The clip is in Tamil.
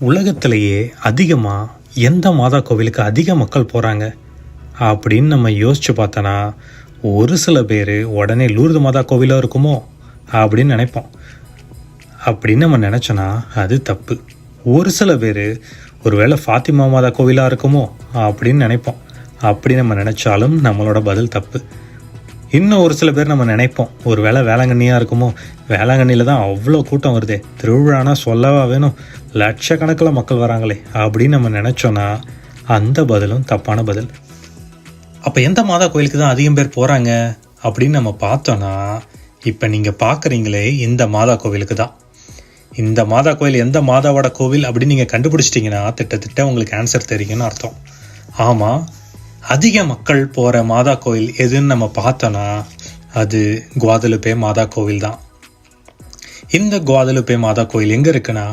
உலகத்திலேயே அதிகமாக எந்த மாதா கோவிலுக்கு அதிக மக்கள் போகிறாங்க அப்படின்னு நம்ம யோசித்து பார்த்தோன்னா ஒரு சில பேர் உடனே லூர்து மாதா கோவிலாக இருக்குமோ அப்படின்னு நினைப்போம். அப்படின்னு நம்ம நினச்சோன்னா அது தப்பு. ஒரு சில பேர் ஒருவேளை ஃபாத்திமா மாதா கோவிலாக இருக்குமோ அப்படின்னு நினைப்போம். அப்படி நம்ம நினச்சாலும் நம்மளோட பதில் தப்பு. இன்னும் ஒரு சில பேர் நம்ம நினைப்போம் ஒரு வேளை வேளாங்கண்ணியாக இருக்குமோ, வேளாங்கண்ணியில் தான் அவ்வளோ கூட்டம் வருதே, திருவிழானா சொல்லவா வேணும், லட்சக்கணக்கில் மக்கள் வராங்களே அப்படின்னு நம்ம நினச்சோன்னா அந்த பதிலும் தப்பான பதில். அப்போ எந்த மாதா கோயிலுக்கு தான் அதிகம் பேர் போகிறாங்க அப்படின்னு நம்ம பார்த்தோன்னா, இப்போ நீங்கள் பார்க்குறீங்களே இந்த மாதா கோவிலுக்கு தான். இந்த மாதா கோயில் எந்த மாதாவோட கோவில் அப்படின்னு நீங்கள் கண்டுபிடிச்சிட்டிங்கன்னா திட்டத்திட்ட உங்களுக்கு ஆன்சர் தெரியும்னு அர்த்தம். ஆமாம், அதிக மக்கள் போகிற மாதா கோயில் எதுன்னு நம்ம பார்த்தோன்னா அது குவாதலுப்பே மாதா கோவில் தான். இந்த குவாதலுப்பே மாதா கோயில் எங்கே இருக்குன்னா